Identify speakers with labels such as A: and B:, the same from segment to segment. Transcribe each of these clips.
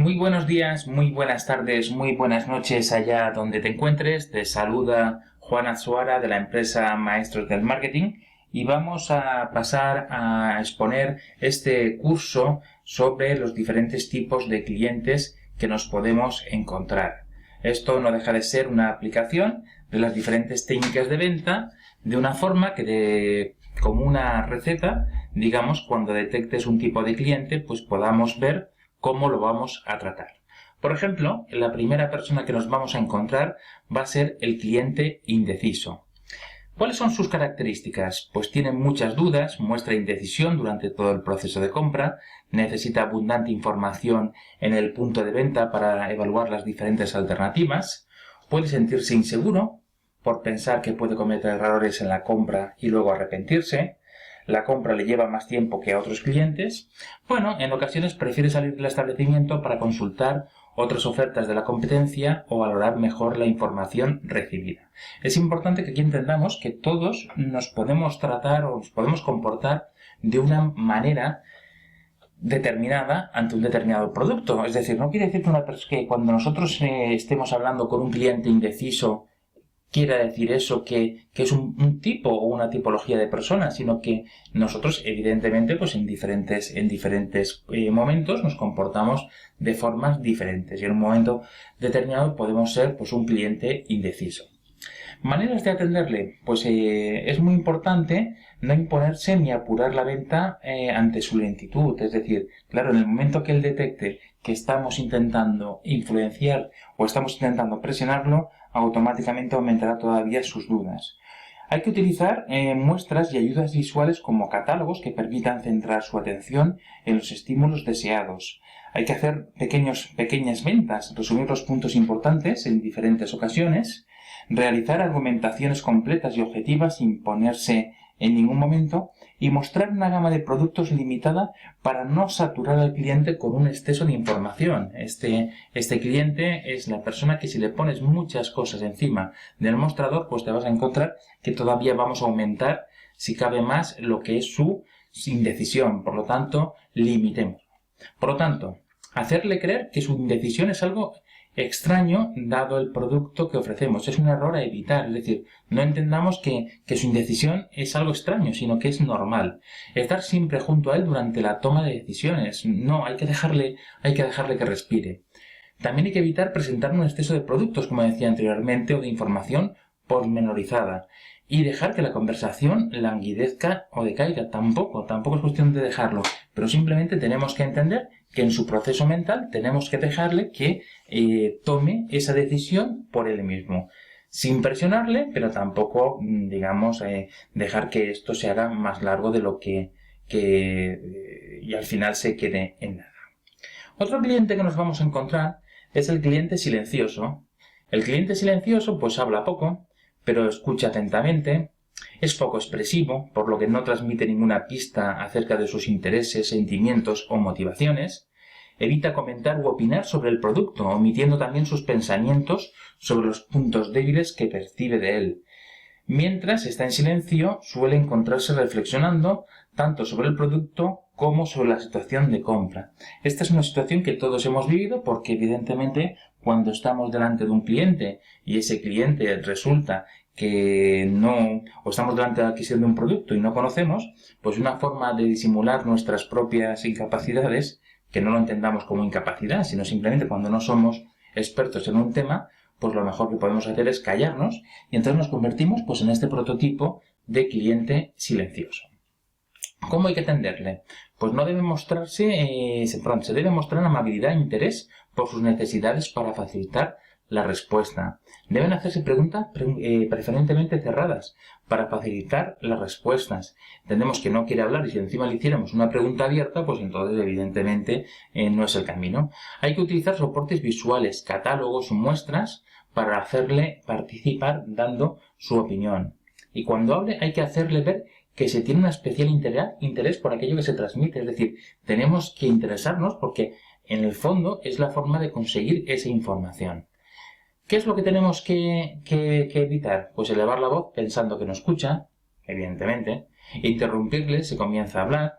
A: Muy buenos días, muy buenas tardes, muy buenas noches allá donde te encuentres. Te saluda Juan Azuara de la empresa Maestros del Marketing y vamos a pasar a exponer este curso sobre los diferentes tipos de clientes que nos podemos encontrar. Esto no deja de ser una aplicación de las diferentes técnicas de venta de una forma que como una receta, digamos, cuando detectes un tipo de cliente, pues podamos ver cómo lo vamos a tratar. Por ejemplo, la primera persona que nos vamos a encontrar va a ser el cliente indeciso. ¿Cuáles son sus características? Pues tiene muchas dudas, muestra indecisión durante todo el proceso de compra, necesita abundante información en el punto de venta para evaluar las diferentes alternativas, puede sentirse inseguro por pensar que puede cometer errores en la compra y luego arrepentirse. La compra le lleva más tiempo que a otros clientes. Bueno, en ocasiones prefiere salir del establecimiento para consultar otras ofertas de la competencia o valorar mejor la información recibida. Es importante que aquí entendamos que todos nos podemos tratar o nos podemos comportar de una manera determinada ante un determinado producto. Es decir, no quiere decir que cuando nosotros estemos hablando con un cliente indeciso quiera decir eso que es un tipo o una tipología de persona, sino que nosotros evidentemente pues en diferentes momentos nos comportamos de formas diferentes y en un momento determinado podemos ser pues un cliente indeciso. Maneras de atenderle, pues es muy importante no imponerse ni apurar la venta ante su lentitud. Es decir, claro, en el momento que él detecte que estamos intentando influenciar o estamos intentando presionarlo, automáticamente aumentará todavía sus dudas. Hay que utilizar muestras y ayudas visuales como catálogos que permitan centrar su atención en los estímulos deseados. Hay que hacer pequeñas ventas, resumir los puntos importantes en diferentes ocasiones, realizar argumentaciones completas y objetivas sin ponerse en ningún momento y mostrar una gama de productos limitada para no saturar al cliente con un exceso de información. Este cliente es la persona que si le pones muchas cosas encima del mostrador, pues te vas a encontrar que todavía vamos a aumentar, si cabe más, lo que es su indecisión. Por lo tanto, limitemos. Por lo tanto, hacerle creer que su indecisión es algo extraño dado el producto que ofrecemos. Es un error a evitar, es decir, no entendamos que su indecisión es algo extraño, sino que es normal. Estar siempre junto a él durante la toma de decisiones. No, hay que dejarle que respire. También hay que evitar presentar un exceso de productos, como decía anteriormente, o de información pormenorizada. Y dejar que la conversación languidezca o decaiga. Tampoco es cuestión de dejarlo, pero simplemente tenemos que entender que en su proceso mental tenemos que dejarle que tome esa decisión por él mismo, sin presionarle, pero tampoco, dejar que esto se haga más largo de lo que y al final se quede en nada. Otro cliente que nos vamos a encontrar es el cliente silencioso. El cliente silencioso pues habla poco, pero escucha atentamente, es poco expresivo, por lo que no transmite ninguna pista acerca de sus intereses, sentimientos o motivaciones, evita comentar u opinar sobre el producto, omitiendo también sus pensamientos sobre los puntos débiles que percibe de él. Mientras está en silencio, suele encontrarse reflexionando tanto sobre el producto como sobre la situación de compra. Esta es una situación que todos hemos vivido porque evidentemente cuando estamos delante de un cliente y ese cliente resulta que no, o estamos delante de la adquisición de un producto y no conocemos, pues una forma de disimular nuestras propias incapacidades, que no lo entendamos como incapacidad, sino simplemente cuando no somos expertos en un tema, pues lo mejor que podemos hacer es callarnos y entonces nos convertimos pues en este prototipo de cliente silencioso. ¿Cómo hay que atenderle? Pues no debe se debe mostrar amabilidad e interés por sus necesidades para facilitar la respuesta. Deben hacerse preguntas preferentemente cerradas para facilitar las respuestas. Entendemos que no quiere hablar y si encima le hiciéramos una pregunta abierta, pues entonces evidentemente no es el camino. Hay que utilizar soportes visuales, catálogos o muestras para hacerle participar dando su opinión. Y cuando hable hay que hacerle ver que se tiene un especial interés por aquello que se transmite. Es decir, tenemos que interesarnos porque en el fondo es la forma de conseguir esa información. ¿Qué es lo que tenemos que evitar? Pues elevar la voz pensando que no escucha, evidentemente, interrumpirle si comienza a hablar,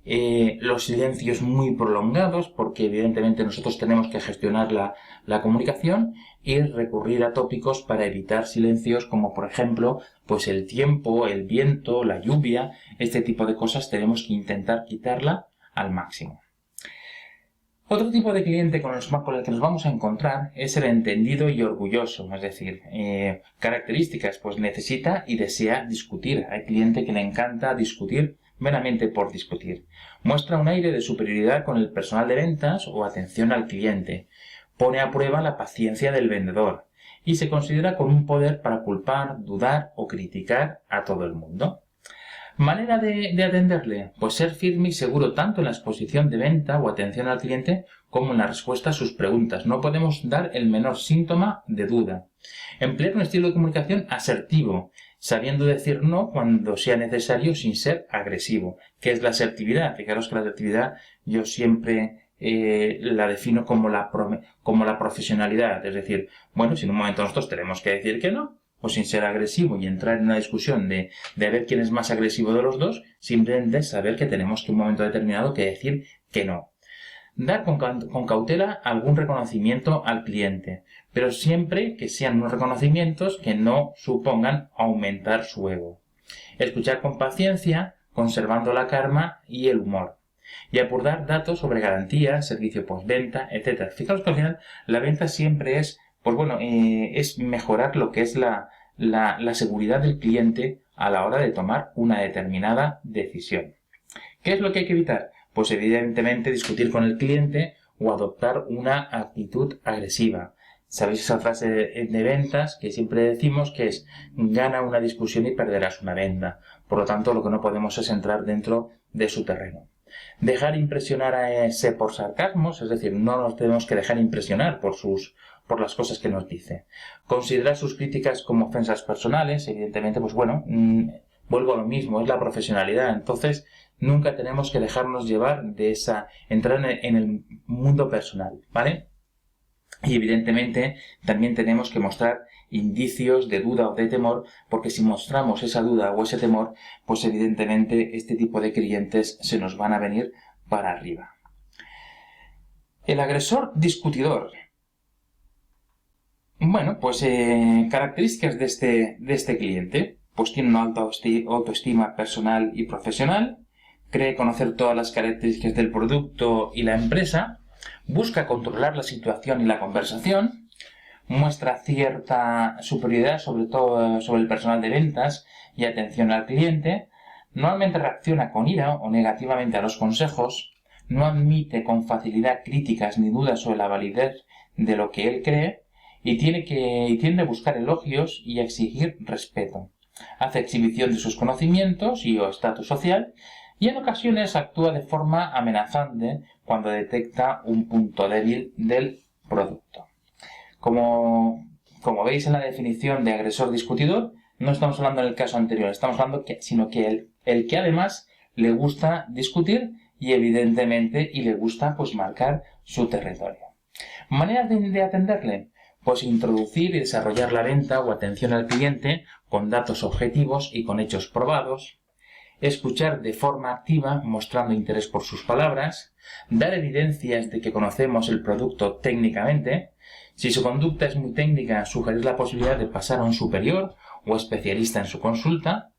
A: los silencios muy prolongados, porque evidentemente nosotros tenemos que gestionar la comunicación, y recurrir a tópicos para evitar silencios como por ejemplo pues el tiempo, el viento, la lluvia. Este tipo de cosas tenemos que intentar quitarla al máximo. Otro tipo de cliente con el que nos vamos a encontrar es el entendido y orgulloso, es decir, características, pues necesita y desea discutir. Hay cliente que le encanta discutir meramente por discutir. Muestra un aire de superioridad con el personal de ventas o atención al cliente. Pone a prueba la paciencia del vendedor y se considera con un poder para culpar, dudar o criticar a todo el mundo. ¿Manera de atenderle? Pues ser firme y seguro tanto en la exposición de venta o atención al cliente como en la respuesta a sus preguntas. No podemos dar el menor síntoma de duda. Emplear un estilo de comunicación asertivo, sabiendo decir no cuando sea necesario sin ser agresivo. ¿Qué es la asertividad? Fijaros que la asertividad yo siempre la defino como la profesionalidad. Es decir, bueno, si en un momento nosotros tenemos que decir que no, pues sin ser agresivo y entrar en una discusión de ver quién es más agresivo de los dos, simplemente saber que tenemos que en un momento determinado que decir que no. Dar con cautela algún reconocimiento al cliente, pero siempre que sean unos reconocimientos que no supongan aumentar su ego. Escuchar con paciencia, conservando la calma y el humor. Y aportar datos sobre garantía, servicio postventa, etc. Fijaos que al final la venta siempre es, pues bueno, es mejorar lo que es la seguridad del cliente a la hora de tomar una determinada decisión. ¿Qué es lo que hay que evitar? Pues evidentemente discutir con el cliente o adoptar una actitud agresiva. ¿Sabéis esa frase de ventas que siempre decimos que es gana una discusión y perderás una venta? Por lo tanto, lo que no podemos es entrar dentro de su terreno. Dejar impresionar a ese por sarcasmos, es decir, no nos tenemos que dejar impresionar por las cosas que nos dice. Considerar sus críticas como ofensas personales, evidentemente, pues bueno, vuelvo a lo mismo, es la profesionalidad. Entonces, nunca tenemos que dejarnos llevar de entrar en el mundo personal, ¿vale? Y evidentemente también tenemos que mostrar indicios de duda o de temor, porque si mostramos esa duda o ese temor, pues evidentemente este tipo de clientes se nos van a venir para arriba. El agresor discutidor. Bueno, pues características de este cliente. Pues tiene una alta autoestima personal y profesional, cree conocer todas las características del producto y la empresa, busca controlar la situación y la conversación, muestra cierta superioridad sobre todo sobre el personal de ventas y atención al cliente, normalmente reacciona con ira o negativamente a los consejos, no admite con facilidad críticas ni dudas sobre la validez de lo que él cree y tiende a buscar elogios y a exigir respeto. Hace exhibición de sus conocimientos y o estatus social y en ocasiones actúa de forma amenazante cuando detecta un punto débil del producto. Como veis en la definición de agresor discutidor, no estamos hablando del caso anterior, estamos hablando sino que el que además le gusta discutir y evidentemente le gusta pues marcar su territorio. ¿Manera de atenderle? Pues introducir y desarrollar la venta o atención al cliente con datos objetivos y con hechos probados, escuchar de forma activa mostrando interés por sus palabras, dar evidencias de que conocemos el producto técnicamente, si su conducta es muy técnica, sugerir la posibilidad de pasar a un superior o especialista en su consulta,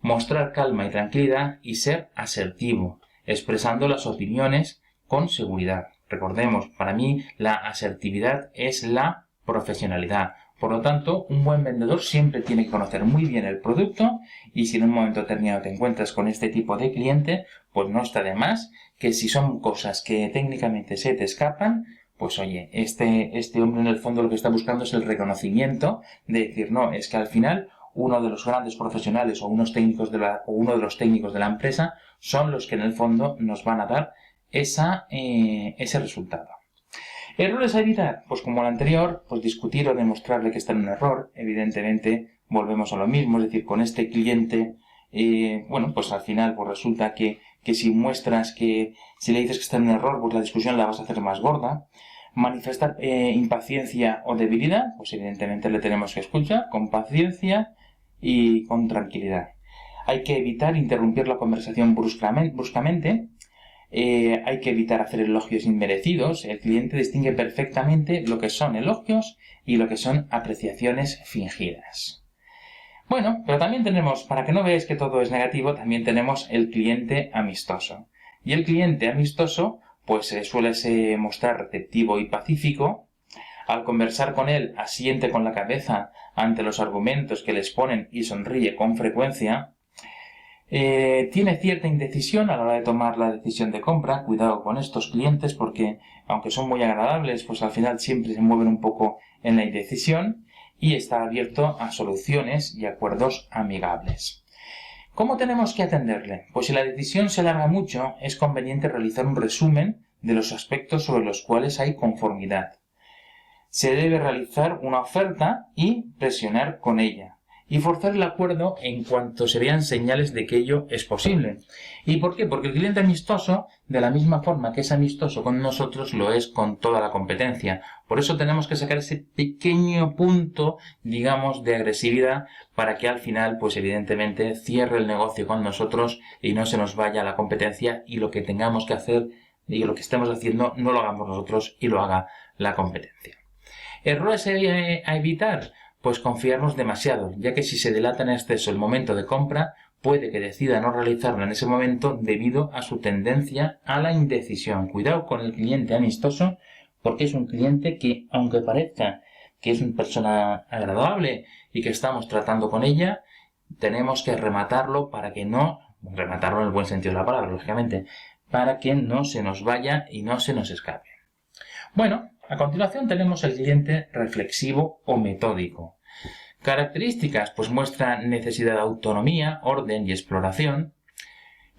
A: mostrar calma y tranquilidad y ser asertivo, expresando las opiniones con seguridad. Recordemos, para mí la asertividad es la profesionalidad. Por lo tanto, un buen vendedor siempre tiene que conocer muy bien el producto y si en un momento determinado te encuentras con este tipo de cliente, pues no está de más que si son cosas que técnicamente se te escapan, pues oye, este hombre en el fondo lo que está buscando es el reconocimiento de decir, no, es que al final uno de los grandes profesionales o uno de los técnicos de la empresa son los que en el fondo nos van a dar ese resultado. ¿Errores a evitar? Pues como el anterior, pues discutir o demostrarle que está en un error. Evidentemente, volvemos a lo mismo, es decir, con este cliente, bueno, pues al final pues resulta que si muestras si le dices que está en un error, pues la discusión la vas a hacer más gorda. Manifestar impaciencia o debilidad, pues evidentemente le tenemos que escuchar con paciencia y con tranquilidad. Hay que evitar interrumpir la conversación bruscamente, hay que evitar hacer elogios inmerecidos. El cliente distingue perfectamente lo que son elogios y lo que son apreciaciones fingidas. Bueno, pero también tenemos, para que no veáis que todo es negativo, también tenemos el cliente amistoso. Y el cliente amistoso, pues suele mostrar receptivo y pacífico. Al conversar con él, asiente con la cabeza ante los argumentos que le exponen y sonríe con frecuencia. Tiene cierta indecisión a la hora de tomar la decisión de compra. Cuidado con estos clientes porque, aunque son muy agradables, pues al final siempre se mueven un poco en la indecisión y está abierto a soluciones y acuerdos amigables. ¿Cómo tenemos que atenderle? Pues si la decisión se alarga mucho, es conveniente realizar un resumen de los aspectos sobre los cuales hay conformidad. Se debe realizar una oferta y presionar con ella, y forzar el acuerdo en cuanto se vean señales de que ello es posible. ¿Y por qué? Porque el cliente amistoso, de la misma forma que es amistoso con nosotros, lo es con toda la competencia. Por eso tenemos que sacar ese pequeño punto, digamos, de agresividad para que al final, pues evidentemente, cierre el negocio con nosotros y no se nos vaya a la competencia y lo que tengamos que hacer y lo que estemos haciendo no lo hagamos nosotros y lo haga la competencia. ¿Errores a evitar? Pues confiarnos demasiado, ya que si se delata en exceso el momento de compra, puede que decida no realizarlo en ese momento debido a su tendencia a la indecisión. Cuidado con el cliente amistoso, porque es un cliente que, aunque parezca que es una persona agradable y que estamos tratando con ella, tenemos que rematarlo para que no, rematarlo en el buen sentido de la palabra, lógicamente, para que no se nos vaya y no se nos escape. Bueno, a continuación tenemos el cliente reflexivo o metódico. Características, pues muestra necesidad de autonomía, orden y exploración.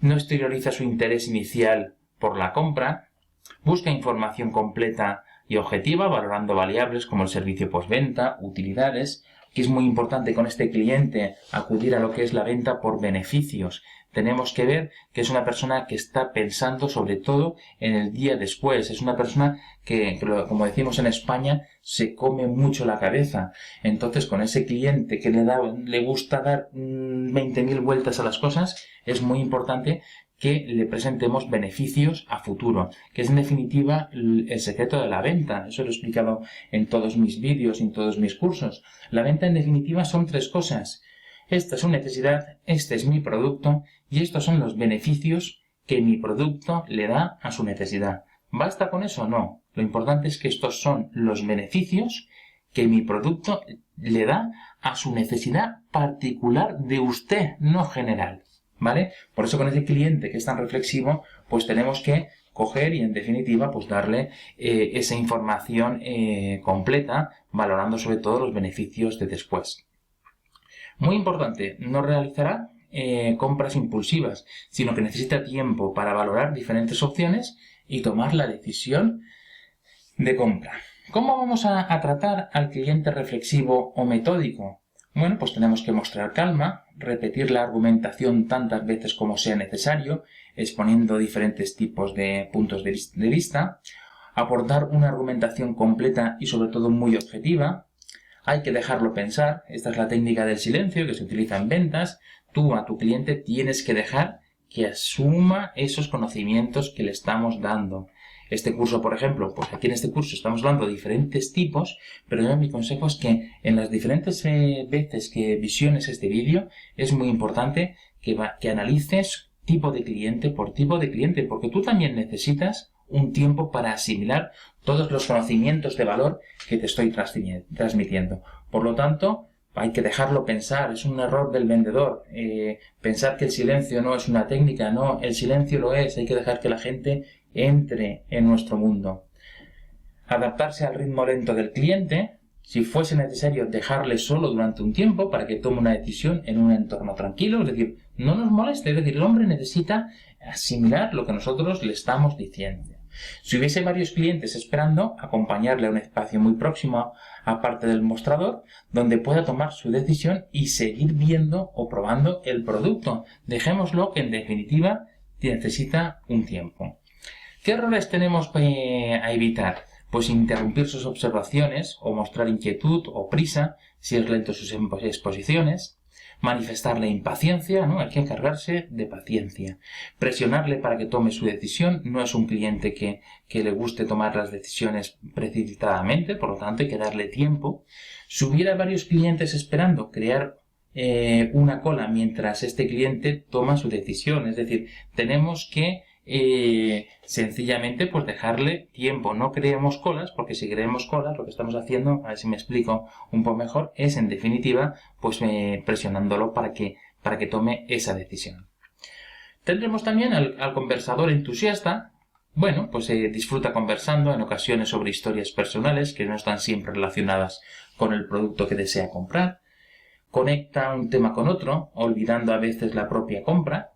A: No exterioriza su interés inicial por la compra. Busca información completa y objetiva, valorando variables como el servicio postventa, utilidades. Que es muy importante con este cliente acudir a lo que es la venta por beneficios. Tenemos que ver que es una persona que está pensando sobre todo en el día después. Es una persona que, como decimos en España, se come mucho la cabeza. Entonces, con ese cliente que le gusta dar 20.000 vueltas a las cosas, es muy importante que le presentemos beneficios a futuro, que es en definitiva el secreto de la venta. Eso lo he explicado en todos mis vídeos y en todos mis cursos. La venta en definitiva son 3 cosas. Esta es su necesidad, este es mi producto y estos son los beneficios que mi producto le da a su necesidad. ¿Basta con eso? No. Lo importante es que estos son los beneficios que mi producto le da a su necesidad particular de usted, no general. ¿Vale? Por eso con ese cliente que es tan reflexivo, pues tenemos que coger y en definitiva pues darle esa información completa, valorando sobre todo los beneficios de después. Muy importante, no realizará compras impulsivas, sino que necesita tiempo para valorar diferentes opciones y tomar la decisión de compra. ¿Cómo vamos a tratar al cliente reflexivo o metódico? Bueno, pues tenemos que mostrar calma, repetir la argumentación tantas veces como sea necesario, exponiendo diferentes tipos de puntos de vista, aportar una argumentación completa y sobre todo muy objetiva. Hay que dejarlo pensar, esta es la técnica del silencio que se utiliza en ventas. Tú a tu cliente tienes que dejar que asuma esos conocimientos que le estamos dando. Este curso, por ejemplo, pues aquí en este curso estamos hablando de diferentes tipos, pero yo mi consejo es que en las diferentes veces que visiones este vídeo es muy importante que analices tipo de cliente por tipo de cliente, porque tú también necesitas un tiempo para asimilar todos los conocimientos de valor que te estoy transmitiendo. Por lo tanto, hay que dejarlo pensar, es un error del vendedor. Pensar que el silencio no es una técnica, no, el silencio lo es, hay que dejar que la gente entre en nuestro mundo. Adaptarse al ritmo lento del cliente, si fuese necesario dejarle solo durante un tiempo para que tome una decisión en un entorno tranquilo, es decir, no nos moleste, es decir, el hombre necesita asimilar lo que nosotros le estamos diciendo. Si hubiese varios clientes esperando, acompañarle a un espacio muy próximo aparte del mostrador, donde pueda tomar su decisión y seguir viendo o probando el producto. Dejémoslo que en definitiva necesita un tiempo. ¿Qué errores tenemos a evitar? Pues interrumpir sus observaciones o mostrar inquietud o prisa si es lento sus exposiciones. manifestarle impaciencia, ¿no? Hay que encargarse de paciencia. Presionarle para que tome su decisión. No es un cliente que le guste tomar las decisiones precipitadamente, por lo tanto hay que darle tiempo. Si hubiera varios clientes esperando, crear una cola mientras este cliente toma su decisión. Es decir, tenemos que sencillamente pues dejarle tiempo. No creemos colas, porque si creemos colas lo que estamos haciendo, a ver si me explico un poco mejor, es en definitiva pues presionándolo para que tome esa decisión. Tendremos también al conversador entusiasta. Bueno, pues disfruta conversando en ocasiones sobre historias personales que no están siempre relacionadas con el producto que desea comprar. Conecta un tema con otro, olvidando a veces la propia compra.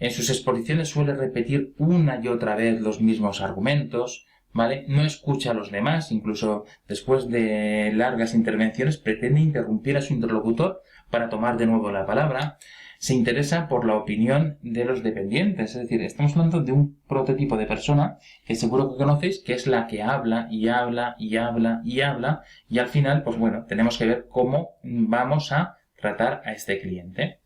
A: En sus exposiciones suele repetir una y otra vez los mismos argumentos, ¿vale? No escucha a los demás, incluso después de largas intervenciones pretende interrumpir a su interlocutor para tomar de nuevo la palabra. Se interesa por la opinión de los dependientes, es decir, estamos hablando de un prototipo de persona que seguro que conocéis, que es la que habla y habla y habla y habla, y al final, pues bueno, tenemos que ver cómo vamos a tratar a este cliente.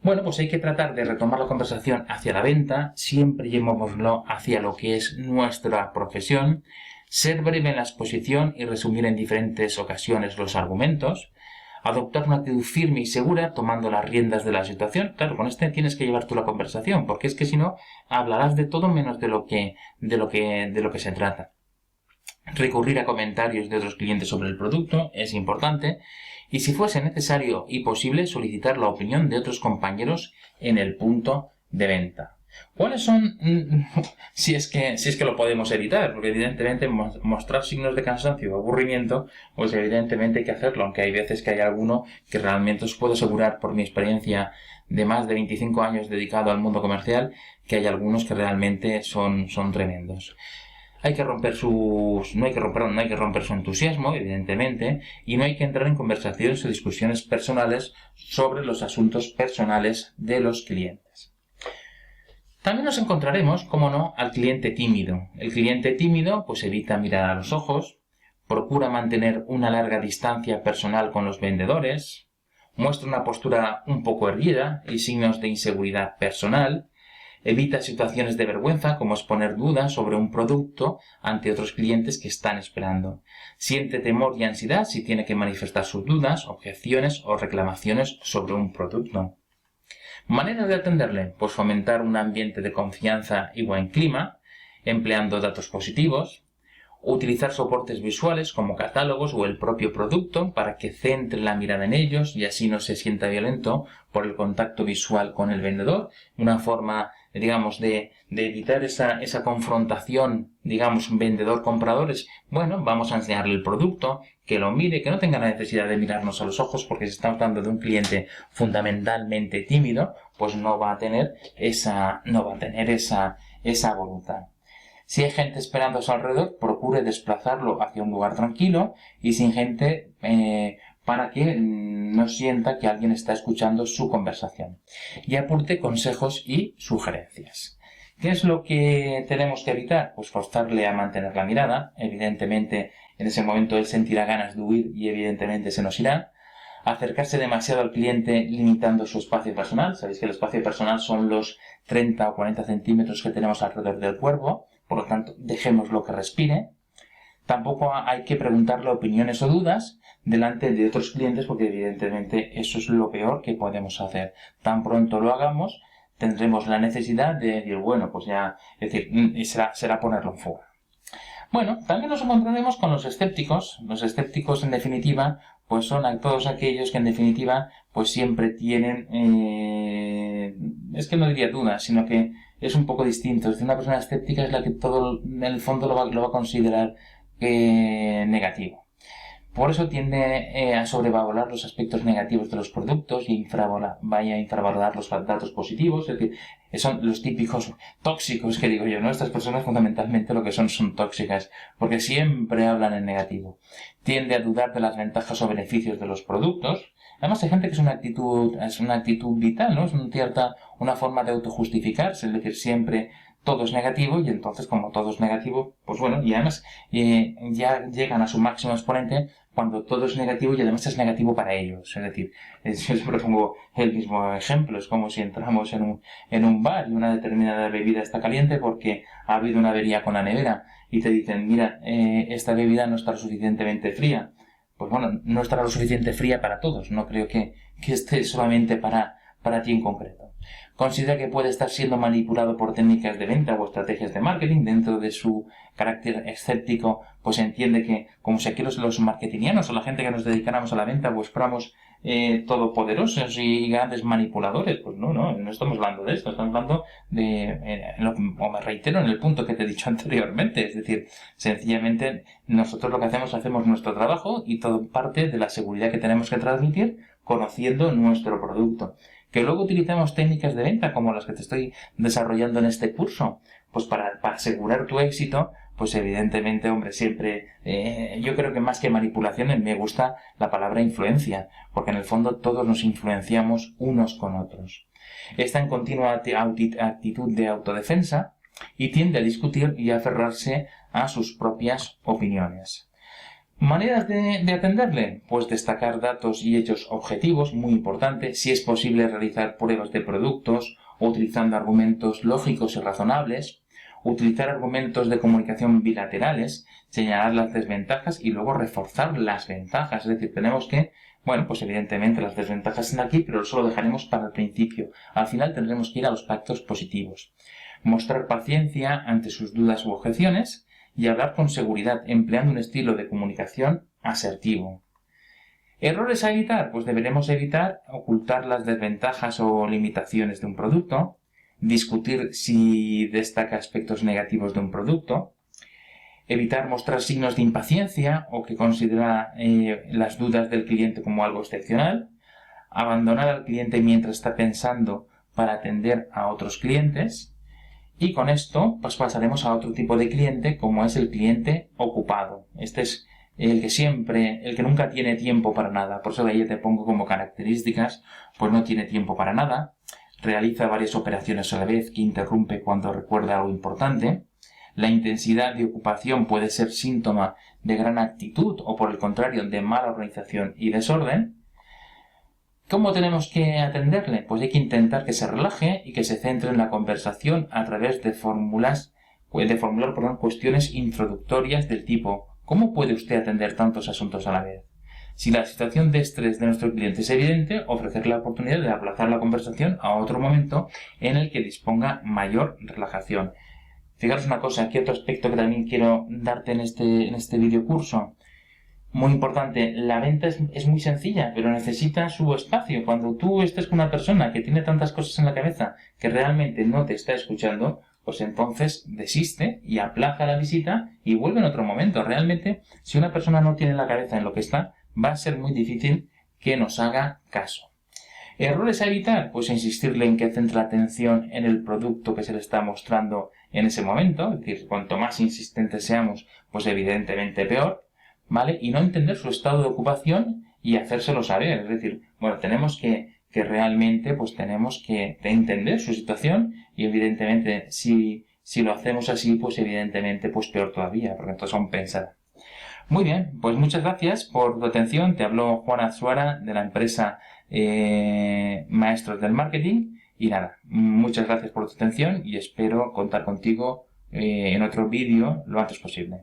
A: Bueno, pues hay que tratar de retomar la conversación hacia la venta, siempre llevémoslo hacia lo que es nuestra profesión, ser breve en la exposición y resumir en diferentes ocasiones los argumentos, adoptar una actitud firme y segura tomando las riendas de la situación. Claro, con este tienes que llevar tú la conversación, porque es que si no, hablarás de todo menos de lo que se trata. Recurrir a comentarios de otros clientes sobre el producto es importante y si fuese necesario y posible solicitar la opinión de otros compañeros en el punto de venta. ¿Cuáles son, si es que lo podemos evitar? Porque evidentemente mostrar signos de cansancio o aburrimiento, pues evidentemente hay que hacerlo, aunque hay veces que hay alguno que realmente os puedo asegurar por mi experiencia de más de 25 años dedicado al mundo comercial, que hay algunos que realmente son tremendos. No hay que romper su entusiasmo, evidentemente, y no hay que entrar en conversaciones o discusiones personales sobre los asuntos personales de los clientes. También nos encontraremos, como no, al cliente tímido. El cliente tímido, pues evita mirar a los ojos, procura mantener una larga distancia personal con los vendedores, muestra una postura un poco erguida y signos de inseguridad personal, evita situaciones de vergüenza como exponer dudas sobre un producto ante otros clientes que están esperando. Siente temor y ansiedad si tiene que manifestar sus dudas, objeciones o reclamaciones sobre un producto. Manera de atenderle, pues fomentar un ambiente de confianza y buen clima, empleando datos positivos, utilizar soportes visuales como catálogos o el propio producto para que centre la mirada en ellos y así no se sienta violento por el contacto visual con el vendedor, una forma, digamos, de evitar esa confrontación, digamos, vendedor-compradores. Bueno, vamos a enseñarle el producto, que lo mire, que no tenga la necesidad de mirarnos a los ojos, porque si estamos hablando de un cliente fundamentalmente tímido, pues no va a tener esa voluntad. Si hay gente esperando a su alrededor, procure desplazarlo hacia un lugar tranquilo y sin gente para que no sienta que alguien está escuchando su conversación. Y aporte consejos y sugerencias. ¿Qué es lo que tenemos que evitar? Pues forzarle a mantener la mirada. Evidentemente, en ese momento él sentirá ganas de huir y evidentemente se nos irá. Acercarse demasiado al cliente limitando su espacio personal. Sabéis que el espacio personal son los 30 o 40 centímetros que tenemos alrededor del cuerpo. Por lo tanto, dejémoslo que respire. Tampoco hay que preguntarle opiniones o dudas delante de otros clientes porque evidentemente eso es lo peor que podemos hacer. Tan pronto lo hagamos, tendremos la necesidad de decir, bueno, pues ya, es decir, será ponerlo en fuga. Bueno, también nos encontraremos con los escépticos. Los escépticos, en definitiva, pues son todos aquellos que, en definitiva, pues siempre tienen, es que no diría dudas, sino que es un poco distinto. Es decir, una persona escéptica es la que todo, en el fondo, lo va a considerar negativo. Por eso tiende a sobrevalorar los aspectos negativos de los productos y vaya a infravalorar los datos positivos. Es decir, son los típicos tóxicos que digo yo, ¿no? Estas personas fundamentalmente lo que son tóxicas, porque siempre hablan en negativo. Tiende a dudar de las ventajas o beneficios de los productos. Además hay gente que es una actitud vital, ¿no? Es una forma de autojustificarse, es decir, siempre todo es negativo y entonces como todo es negativo, pues bueno, y además ya llegan a su máximo exponente cuando todo es negativo y además es negativo para ellos. Es decir, yo siempre pongo el mismo ejemplo. Es como si entramos en un bar y una determinada bebida está caliente porque ha habido una avería con la nevera y te dicen, mira, esta bebida no está lo suficientemente fría. Pues bueno, no estará lo suficiente fría para todos. No creo que esté solamente para ti en concreto. Considera que puede estar siendo manipulado por técnicas de venta o estrategias de marketing. Dentro de su carácter escéptico, pues entiende que, como si aquí los marketingianos o la gente que nos dedicáramos a la venta, pues fuéramos todopoderosos y grandes manipuladores. Pues no estamos hablando de esto. Estamos hablando o me reitero en el punto que te he dicho anteriormente. Es decir, sencillamente nosotros lo que hacemos nuestro trabajo y todo parte de la seguridad que tenemos que transmitir conociendo nuestro producto. Que luego utilizamos técnicas de venta como las que te estoy desarrollando en este curso, pues para asegurar tu éxito, pues evidentemente, hombre, siempre, yo creo que más que manipulaciones me gusta la palabra influencia, porque en el fondo todos nos influenciamos unos con otros. Está en continua actitud de autodefensa y tiende a discutir y a aferrarse a sus propias opiniones. ¿Maneras de atenderle? Pues destacar datos y hechos objetivos, muy importante. Si es posible realizar pruebas de productos, utilizando argumentos lógicos y razonables. Utilizar argumentos de comunicación bilaterales, señalar las desventajas y luego reforzar las ventajas. Es decir, tenemos que, bueno, pues evidentemente las desventajas están aquí, pero eso lo dejaremos para el principio. Al final tendremos que ir a los pactos positivos. Mostrar paciencia ante sus dudas u objeciones. Y hablar con seguridad, empleando un estilo de comunicación asertivo. ¿Errores a evitar? Pues deberemos evitar ocultar las desventajas o limitaciones de un producto, discutir si destaca aspectos negativos de un producto, evitar mostrar signos de impaciencia o que considera las dudas del cliente como algo excepcional, abandonar al cliente mientras está pensando para atender a otros clientes. Y con esto, pues pasaremos a otro tipo de cliente, como es el cliente ocupado. Este es el que nunca tiene tiempo para nada. Por eso de ahí te pongo como características, pues no tiene tiempo para nada. Realiza varias operaciones a la vez, que interrumpe cuando recuerda algo importante. La intensidad de ocupación puede ser síntoma de gran actitud o, por el contrario, de mala organización y desorden. ¿Cómo tenemos que atenderle? Pues hay que intentar que se relaje y que se centre en la conversación a través de formular cuestiones introductorias del tipo ¿cómo puede usted atender tantos asuntos a la vez? Si la situación de estrés de nuestro cliente es evidente, ofrecerle la oportunidad de aplazar la conversación a otro momento en el que disponga mayor relajación. Fijaros una cosa, aquí otro aspecto que también quiero darte en este videocurso. Muy importante, la venta es muy sencilla, pero necesita su espacio. Cuando tú estés con una persona que tiene tantas cosas en la cabeza que realmente no te está escuchando, pues entonces desiste y aplaza la visita y vuelve en otro momento. Realmente, si una persona no tiene la cabeza en lo que está, va a ser muy difícil que nos haga caso. ¿Errores a evitar? Pues insistirle en que centre la atención en el producto que se le está mostrando en ese momento. Es decir, cuanto más insistentes seamos, pues evidentemente peor. ¿Vale? Y no entender su estado de ocupación y hacérselo saber. Es decir, bueno, tenemos que realmente, pues tenemos que entender su situación y evidentemente si lo hacemos así, pues evidentemente, pues peor todavía, porque entonces son pensadas. Muy bien, pues muchas gracias por tu atención. Te habló Juan Azuara de la empresa Maestros del Marketing. Y nada, muchas gracias por tu atención y espero contar contigo en otro vídeo lo antes posible.